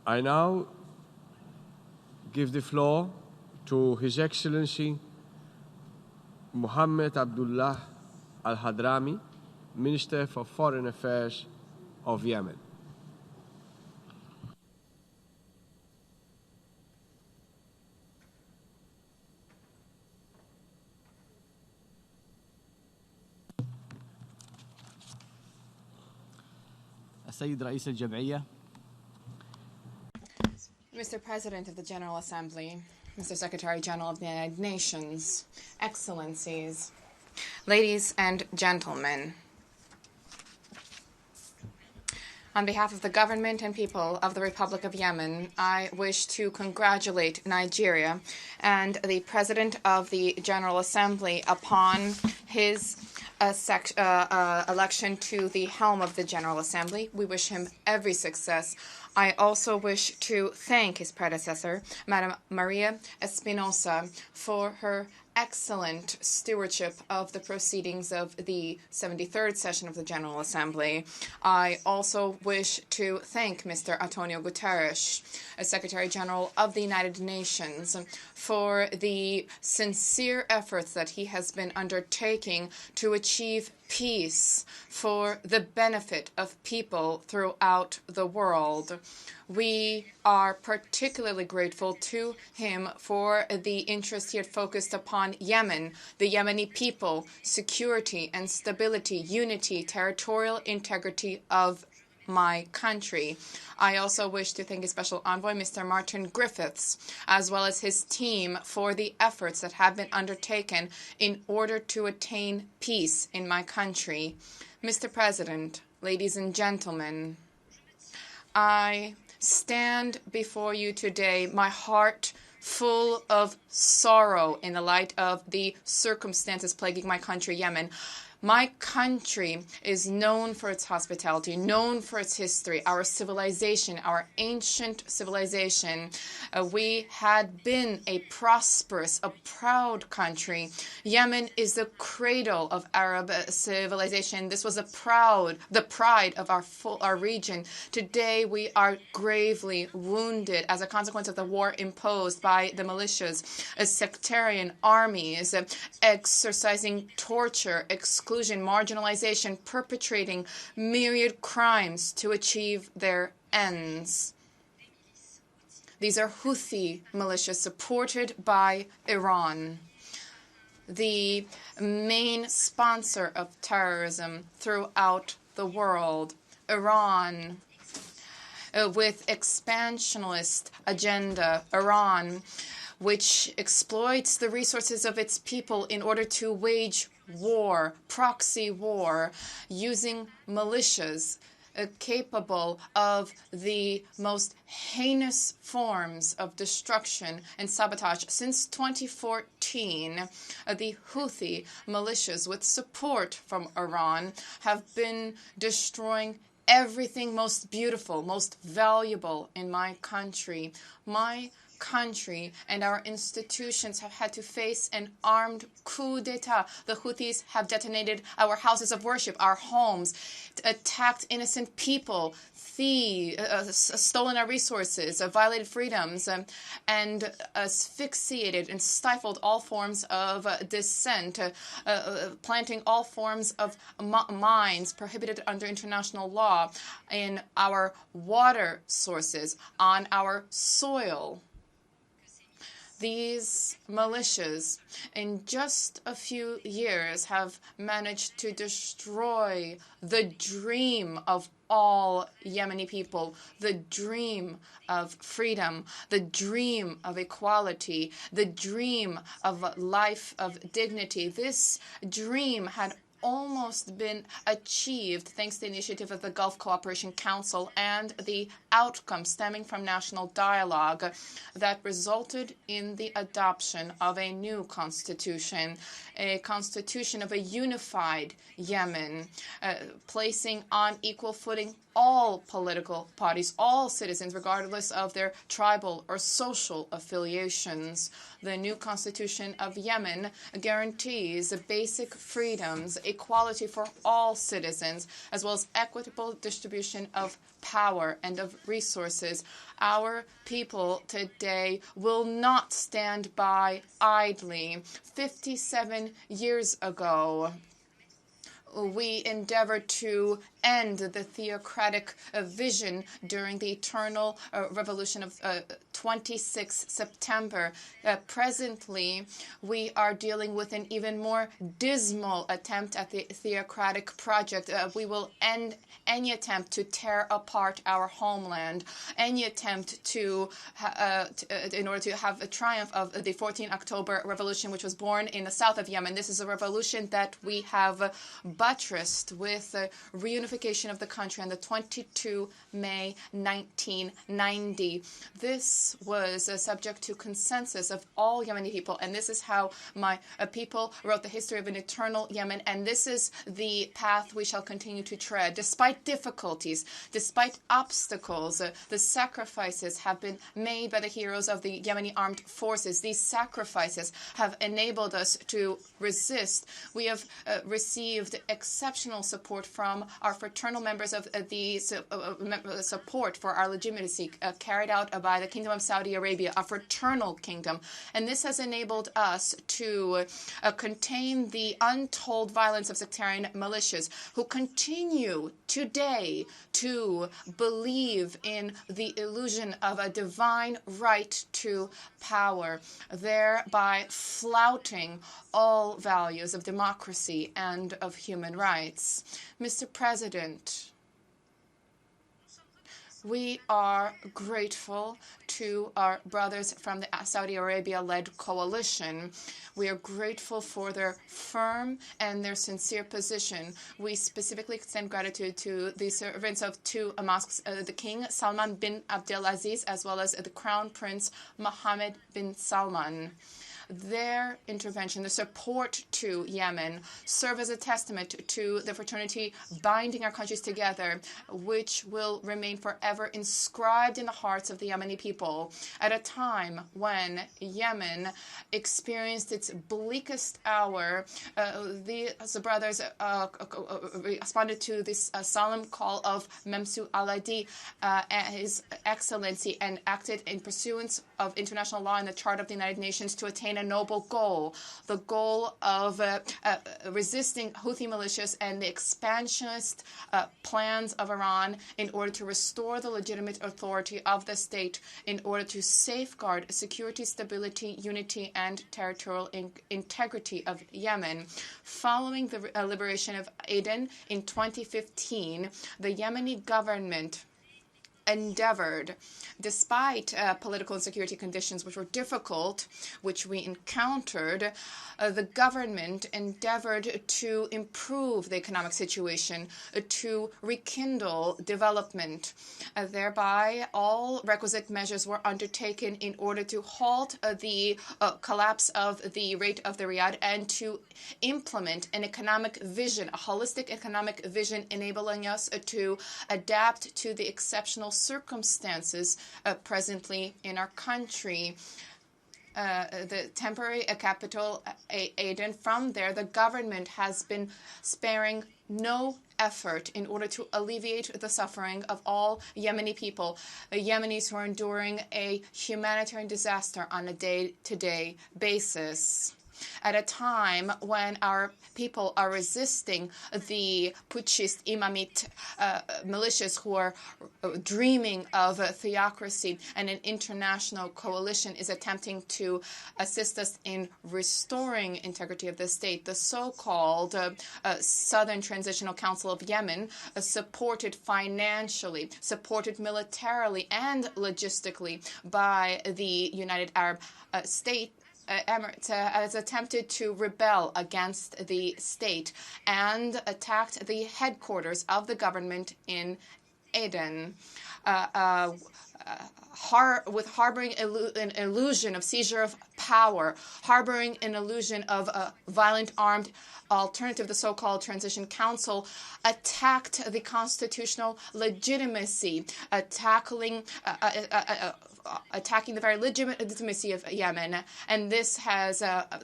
I now give the floor to His Excellency Mohammed Abdullah Al-Hadhrami, Minister for Foreign Affairs of Yemen. السيد رئيس الجمعية. Mr. President of the General Assembly, Mr. Secretary General of the United Nations, Excellencies, ladies and gentlemen, on behalf of the government and people of the Republic of Yemen, I wish to congratulate Nigeria and the President of the General Assembly upon his election to the helm of the General Assembly. We wish him every success. I also wish to thank his predecessor, Madam Maria Espinosa, for her excellent stewardship of the proceedings of the 73rd session of the General Assembly. I also wish to thank Mr. Antonio Guterres, Secretary General of the United Nations, for the sincere efforts that he has been undertaking to achieve peace for the benefit of people throughout the world. We are particularly grateful to him for the interest he had focused upon Yemen, the Yemeni people, security and stability, unity, territorial integrity of my country. I also wish to thank his special envoy, Mr. Martin Griffiths, as well as his team for the efforts that have been undertaken in order to attain peace in my country. Mr. President, ladies and gentlemen, I stand before you today, my heart full of sorrow in the light of the circumstances plaguing my country, Yemen. My country is known for its hospitality, known for its history, our civilization, our ancient civilization. We had been a prosperous, a proud country. Yemen is the cradle of Arab civilization. This was the pride of our region. Today, we are gravely wounded as a consequence of the war imposed by the militias, sectarian armies, exercising torture, exclusion, marginalization, perpetrating myriad crimes to achieve their ends. These are Houthi militias supported by Iran, the main sponsor of terrorism throughout the world. Iran, with expansionist agenda, Iran, which exploits the resources of its people in order to wage war, proxy war, using militias capable of the most heinous forms of destruction and sabotage. Since 2014, the Houthi militias, with support from Iran, have been destroying everything most beautiful, most valuable in my country. My country and our institutions have had to face an armed coup d'etat. The Houthis have detonated our houses of worship, our homes, attacked innocent people, stolen our resources, violated freedoms, and asphyxiated and stifled all forms of dissent, planting all forms of mines prohibited under international law in our water sources, on our soil. These militias, in just a few years, have managed to destroy the dream of all Yemeni people, the dream of freedom, the dream of equality, the dream of life of dignity. This dream had almost been achieved thanks to the initiative of the Gulf Cooperation Council and the outcome stemming from national dialogue that resulted in the adoption of a new constitution, a constitution of a unified Yemen, placing on equal footing all political parties, all citizens, regardless of their tribal or social affiliations. The new constitution of Yemen guarantees basic freedoms, equality for all citizens, as well as equitable distribution of power and of resources. Our people today will not stand by idly. 57 years ago, we endeavored to end the theocratic vision during the eternal revolution of 26 September. Presently, we are dealing with an even more dismal attempt at the theocratic project. We will end any attempt to tear apart our homeland, any attempt to, in order to have a triumph of the 14 October revolution, which was born in the south of Yemen. This is a revolution that we have buttressed with reunification of the country on the 22 May 1990. This was subject to consensus of all Yemeni people, and this is how my people wrote the history of an eternal Yemen, and this is the path we shall continue to tread. Despite difficulties, despite obstacles, the sacrifices have been made by the heroes of the Yemeni armed forces. These sacrifices have enabled us to resist. We have received exceptional support from our fraternal members of the support for our legitimacy carried out by the Kingdom of Saudi Arabia, a fraternal kingdom. And this has enabled us to contain the untold violence of sectarian militias who continue today to believe in the illusion of a divine right to power, thereby flouting all values of democracy and of human rights. Mr. President, we are grateful to our brothers from the Saudi Arabia-led coalition. We are grateful for their firm and their sincere position. We specifically extend gratitude to the servants of two mosques, the King Salman bin Abdulaziz, as well as the Crown Prince Mohammed bin Salman. Their intervention, the support to Yemen, serve as a testament to the fraternity binding our countries together, which will remain forever inscribed in the hearts of the Yemeni people. At a time when Yemen experienced its bleakest hour, the brothers responded to this solemn call of Memsu Al-Adi, His Excellency, and acted in pursuance of international law and the Charter of the United Nations to attain a noble goal, the goal of resisting Houthi militias and the expansionist plans of Iran in order to restore the legitimate authority of the state, in order to safeguard security, stability, unity, and territorial integrity of Yemen. Following the liberation of Aden in 2015, the Yemeni government endeavored, despite political and security conditions which were difficult, which we encountered, the government endeavored to improve the economic situation, to rekindle development. Thereby, all requisite measures were undertaken in order to halt the collapse of the rate of the Riyadh and to implement an economic vision, a holistic economic vision, enabling us to adapt to the exceptional circumstances presently in our country. The temporary capital, Aden. From there, the government has been sparing no effort in order to alleviate the suffering of all Yemeni people, Yemenis who are enduring a humanitarian disaster on a day-to-day basis. At a time when our people are resisting the putschist Imamite militias who are dreaming of a theocracy, and an international coalition is attempting to assist us in restoring integrity of the state, the so-called Southern Transitional Council of Yemen, supported financially, supported militarily and logistically by the United Arab Emirates, has attempted to rebel against the state and attacked the headquarters of the government in Aden, with harboring an illusion of seizure of power, harboring an illusion of a violent armed alternative, the so-called Transition Council, attacked the constitutional legitimacy, attacking the very legitimacy of Yemen. And this has,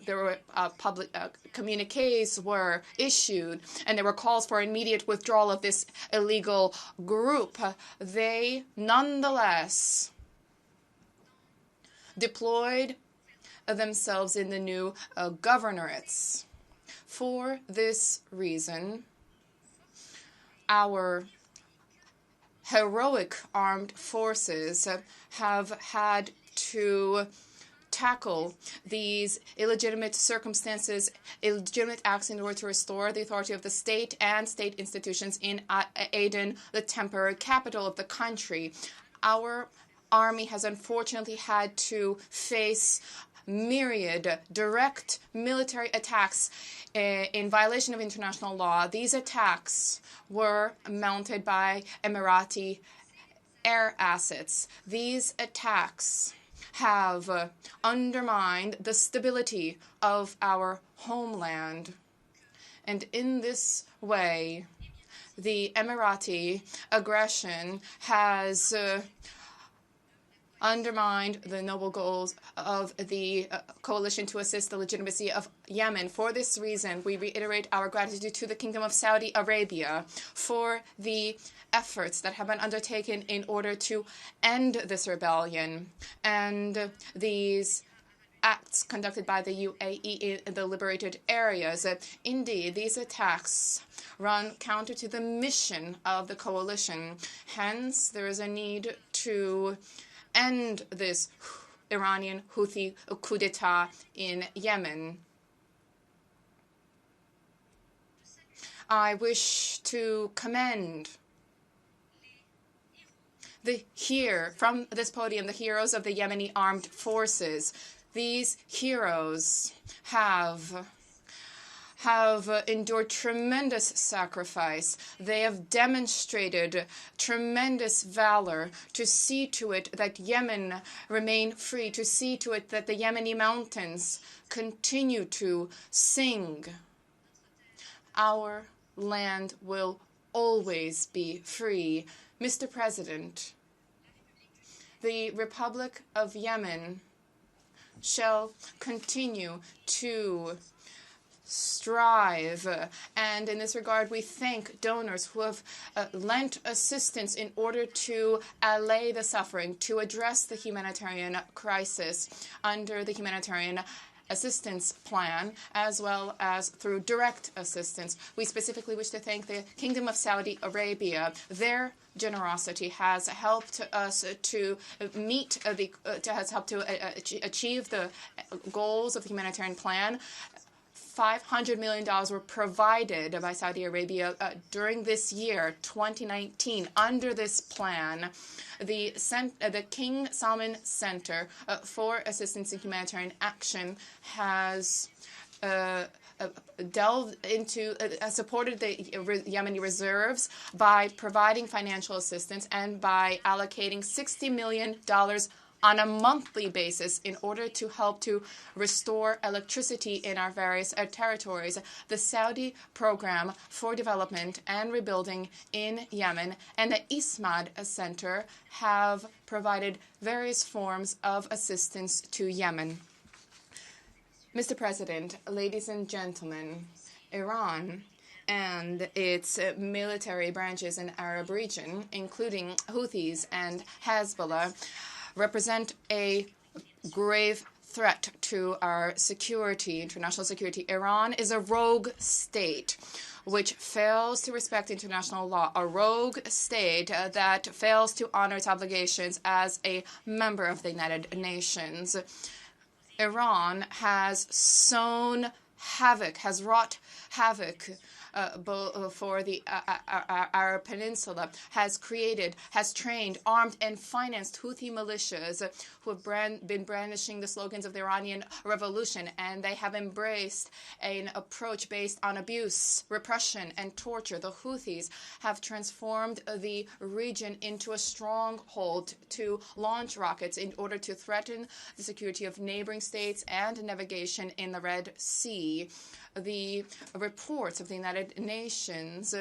there were public communiques were issued, and there were calls for immediate withdrawal of this illegal group. They nonetheless deployed themselves in the new governorates. For this reason, our heroic armed forces have had to tackle these illegitimate circumstances, illegitimate acts in order to restore the authority of the state and state institutions in Aden, the temporary capital of the country. Our army has unfortunately had to face myriad direct military attacks in violation of international law. These attacks were mounted by Emirati air assets. These attacks have undermined the stability of our homeland. And in this way, the Emirati aggression has undermined the noble goals of the coalition to assist the legitimacy of Yemen. For this reason, we reiterate our gratitude to the Kingdom of Saudi Arabia for the efforts that have been undertaken in order to end this rebellion and these acts conducted by the UAE in the liberated areas. Indeed, these attacks run counter to the mission of the coalition. Hence, there is a need to end this Iranian Houthi coup d'etat in Yemen. I wish to commend from this podium the heroes of the Yemeni armed forces. These heroes have endured tremendous sacrifice. They have demonstrated tremendous valor to see to it that Yemen remain free, to see to it that the Yemeni mountains continue to sing. Our land will always be free. Mr. President, the Republic of Yemen shall continue to strive, and in this regard we thank donors who have lent assistance in order to allay the suffering, to address the humanitarian crisis under the humanitarian assistance plan, as well as through direct assistance. We specifically wish to thank the Kingdom of Saudi Arabia. Their generosity has helped us to achieve the goals of the humanitarian plan. $500 million were provided by Saudi Arabia during this year, 2019. Under this plan, the King Salman Center for Assistance in Humanitarian Action has supported the Yemeni reserves by providing financial assistance and by allocating $60 million on a monthly basis in order to help to restore electricity in our various territories. The Saudi Program for Development and Rebuilding in Yemen and the ISMAD Center have provided various forms of assistance to Yemen. Mr. President, ladies and gentlemen, Iran and its military branches in the Arab region, including Houthis and Hezbollah, represent a grave threat to our security, international security. Iran is a rogue state which fails to respect international law, a rogue state that fails to honor its obligations as a member of the United Nations. Iran has sown has wrought havoc for the Arab Peninsula, has trained, armed, and financed Houthi militias who have been brandishing the slogans of the Iranian Revolution, and they have embraced an approach based on abuse, repression, and torture. The Houthis have transformed the region into a stronghold to launch rockets in order to threaten the security of neighboring states and navigation in the Red Sea. The reports of the United Nations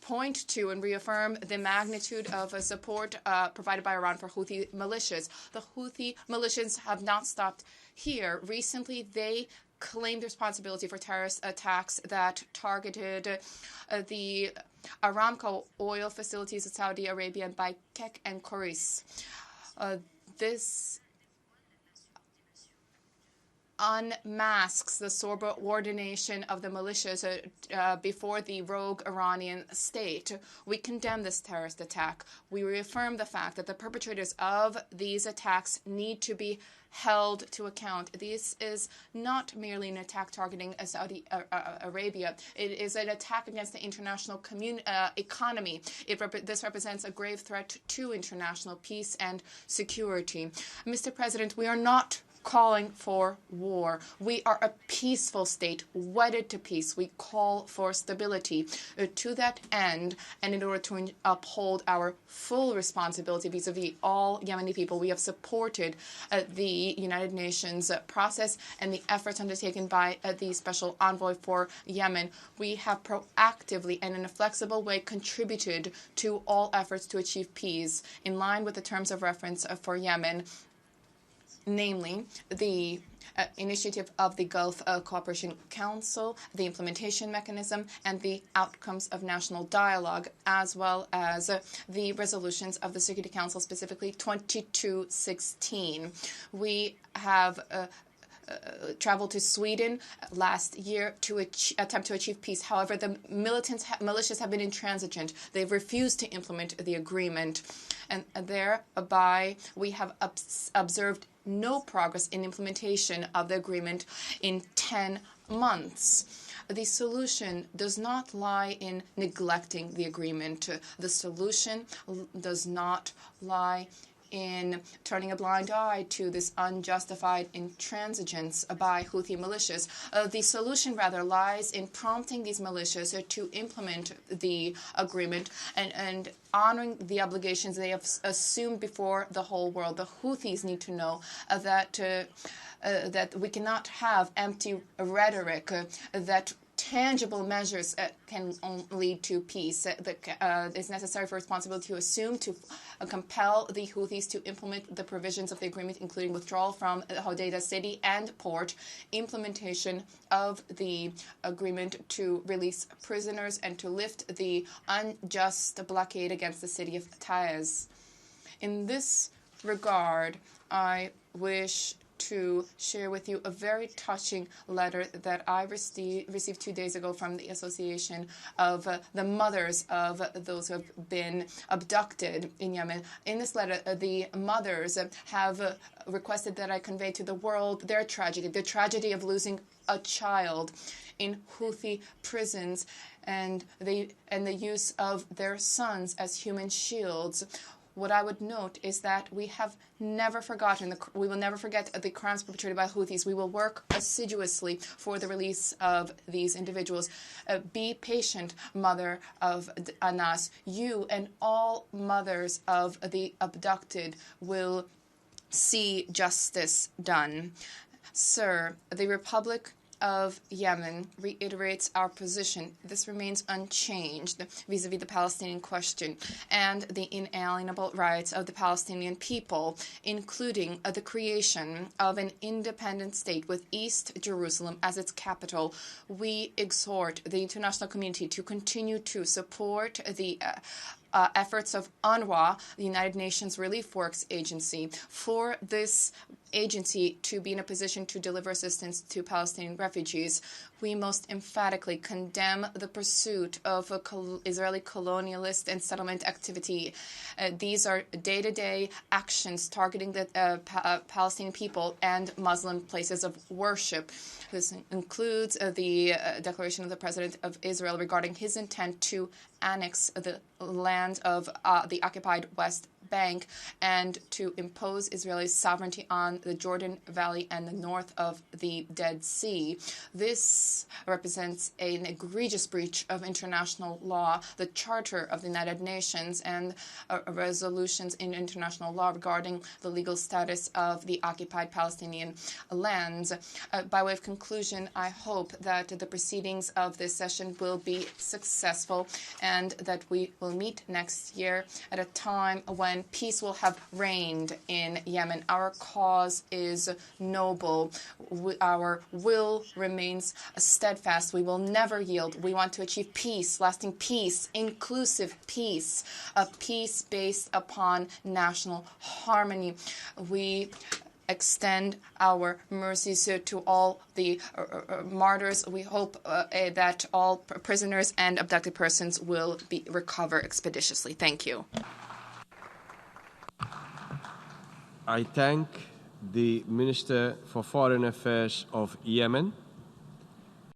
point to and reaffirm the magnitude of support provided by Iran for Houthi militias. The Houthi militias have not stopped here. Recently, they claimed responsibility for terrorist attacks that targeted the Aramco oil facilities in Saudi Arabia by Kek and Khoris. This unmasks the subordination of the militias before the rogue Iranian state. We condemn this terrorist attack. We reaffirm the fact that the perpetrators of these attacks need to be held to account. This is not merely an attack targeting Saudi Arabia. It is an attack against the international economy. This represents a grave threat to international peace and security. Mr. President, we are not calling for war. We are a peaceful state, wedded to peace. We call for stability. To that end, and in order to uphold our full responsibility vis-a-vis all Yemeni people, we have supported the United Nations process and the efforts undertaken by the Special Envoy for Yemen. We have proactively and in a flexible way contributed to all efforts to achieve peace in line with the terms of reference for Yemen, namely the initiative of the Gulf Cooperation Council, the implementation mechanism, and the outcomes of national dialogue, as well as the resolutions of the Security Council, specifically 2216. We have traveled to Sweden last year to attempt to achieve peace. However, the militias have been intransigent. They've refused to implement the agreement, and thereby we have observed no progress in implementation of the agreement in 10 months. The solution does not lie in neglecting the agreement. The solution does not lie in turning a blind eye to this unjustified intransigence by Houthi militias. The solution rather lies in prompting these militias to implement the agreement and honoring the obligations they have assumed before the whole world. The Houthis need to know that we cannot have empty rhetoric, that tangible measures can lead to peace. It's necessary for responsibility to assume to compel the Houthis to implement the provisions of the agreement, including withdrawal from Hodeidah city and port, implementation of the agreement to release prisoners, and to lift the unjust blockade against the city of Taiz. In this regard, I wish to share with you a very touching letter that I received 2 days ago from the Association of the Mothers of those who have been abducted in Yemen. In this letter, the mothers have requested that I convey to the world their tragedy, the tragedy of losing a child in Houthi prisons, and the use of their sons as human shields. What I would note is that we have never forgotten, we will never forget the crimes perpetrated by Houthis. We will work assiduously for the release of these individuals. Be patient, mother of Anas. You and all mothers of the abducted will see justice done. Sir, the Republic of Yemen reiterates our position. This remains unchanged vis-a-vis the Palestinian question and the inalienable rights of the Palestinian people, including the creation of an independent state with East Jerusalem as its capital. We exhort the international community to continue to support the efforts of UNRWA, the United Nations Relief Works Agency, for this agency to be in a position to deliver assistance to Palestinian refugees. We most emphatically condemn the pursuit of Israeli colonialist and settlement activity. These are day-to-day actions targeting the Palestinian people and Muslim places of worship. This includes the declaration of the President of Israel regarding his intent to annex the land of the occupied West Bank and to impose Israeli sovereignty on the Jordan Valley and the north of the Dead Sea. This represents an egregious breach of international law, the Charter of the United Nations, and resolutions in international law regarding the legal status of the occupied Palestinian lands. By way of conclusion, I hope that the proceedings of this session will be successful and that we will meet next year at a time when peace will have reigned in Yemen. Our cause is noble. Our will remains steadfast. We will never yield. We want to achieve peace, lasting peace, inclusive peace, a peace based upon national harmony. We extend our mercies to all the martyrs. We hope that all prisoners and abducted persons will recover expeditiously. Thank you. I thank the Minister for Foreign Affairs of Yemen,